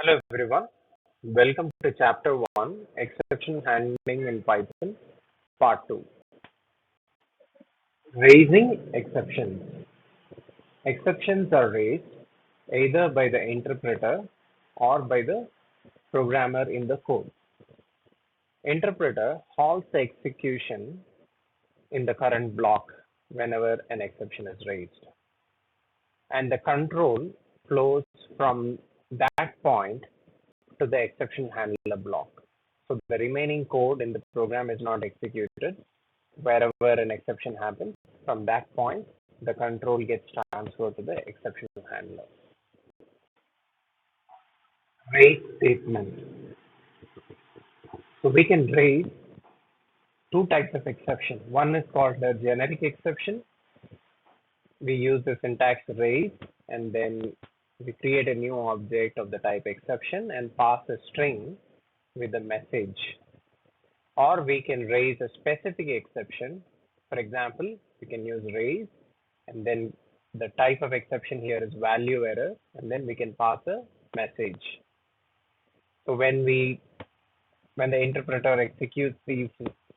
Hello everyone, welcome to Chapter 1 Exception Handling in Python, Part 2. Raising exceptions. Exceptions are raised either by the interpreter or by the programmer in the code. Interpreter halts the execution in the current block whenever an exception is raised, and the control flows from that point to the exception handler block. So the remaining code in the program is not executed. Wherever an exception happens, from that point, the control gets transferred to the exception handler. Raise statement. So we can raise two types of exception. One is called the generic exception. We use the syntax raise and then we create a new object of the type exception and pass a string with a message. Or we can raise a specific exception. For example, we can use raise and then the type of exception here is value error, and then we can pass a message. So when the interpreter executes these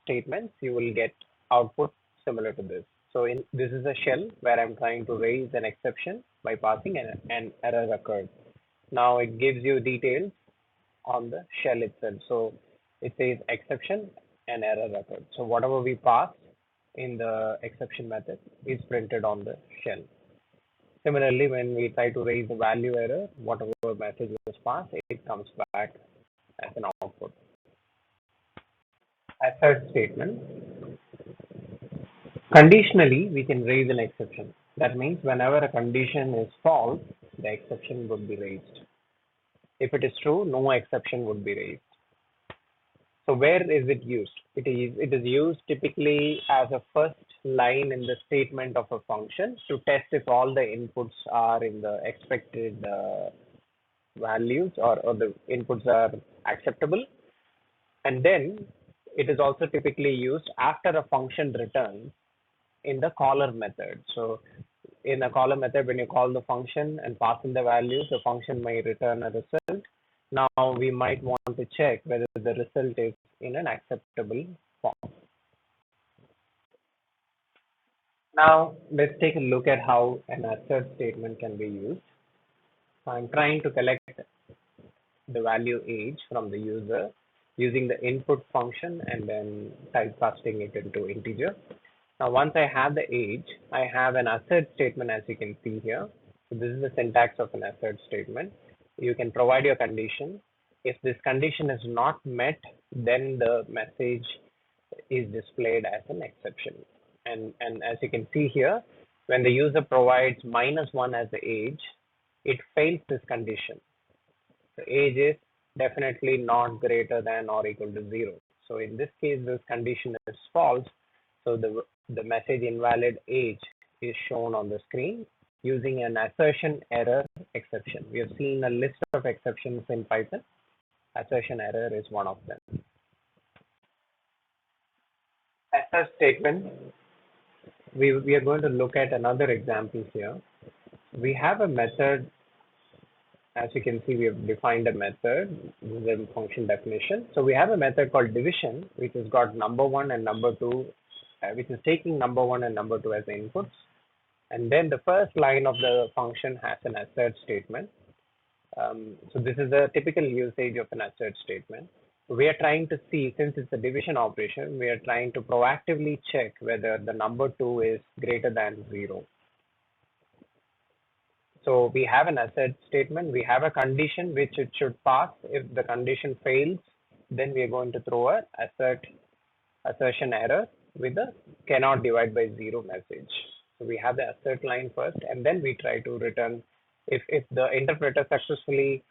statements, you will get output similar to this. So this is a shell where I'm trying to raise an exception by passing an error occurred. Now it gives you details on the shell itself. So it says exception and error occurred. So whatever we pass in the exception method is printed on the shell. Similarly, when we try to raise the value error, whatever message was passed, it comes back as an output. Assert statement. Conditionally, we can raise an exception. That means whenever a condition is false, the exception would be raised. If it is true, no exception would be raised. So where is it used? It is used typically as a first line in the statement of a function to test if all the inputs are in the expected values or the inputs are acceptable. And then it is also typically used after a function returns in the caller method. So in a caller method, when you call the function and pass in the values, the function may return a result. Now we might want to check whether the result is in an acceptable form. Now let's take a look at how an assert statement can be used. I'm trying to collect the value age from the user using the input function and then typecasting it into integer. Now once I have the age, I have an assert statement as you can see here. So this is the syntax of an assert statement. You can provide your condition. If this condition is not met, then the message is displayed as an exception. And as you can see here, when the user provides -1 as the age, it fails this condition. The age is definitely not greater than or equal to 0. So in this case, this condition is false. So the message invalid age is shown on the screen using an assertion error exception. We have seen a list of exceptions in Python. Assertion error is one of them. Assert statement. We are going to look at another example here. We have a method. As you can see, we have defined a method. This is a function definition. So we have a method called division, which has got number 1 and number 2, which is taking number 1 and number 2 as the inputs. And then the first line of the function has an assert statement. So this is a typical usage of an assert statement. We are trying to see, since it's a division operation, we are trying to proactively check whether the number 2 is greater than 0. So we have an assert statement. We have a condition which it should pass. If the condition fails, then we are going to throw a assertion error with a cannot divide by 0 message. So we have the assert line first, and then we try to return. If the interpreter successfully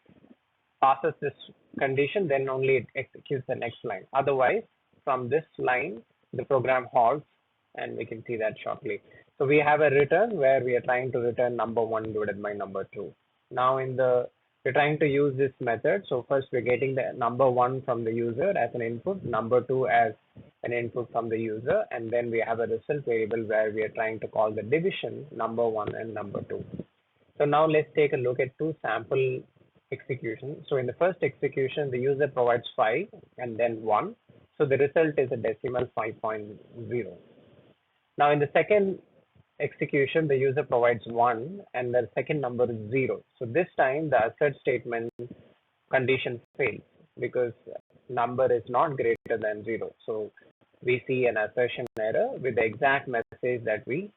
passes this condition, then only it executes the next line. Otherwise, from this line, the program halts, and we can see that shortly. So we have a return where we are trying to return number 1 divided by number 2. Now we're trying to use this method. So first we're getting the number 1 from the user as an input, number 2 as an input from the user, and then we have a result variable where we are trying to call the division number 1 and number 2. So now let's take a look at two sample execution. So in the first execution, the user provides 5 and then 1. So the result is a decimal 5.0. Now in the second execution, the user provides 1 and the second number is 0. So this time the assert statement condition fails because number is not greater than 0. So we see an assertion error with the exact message that we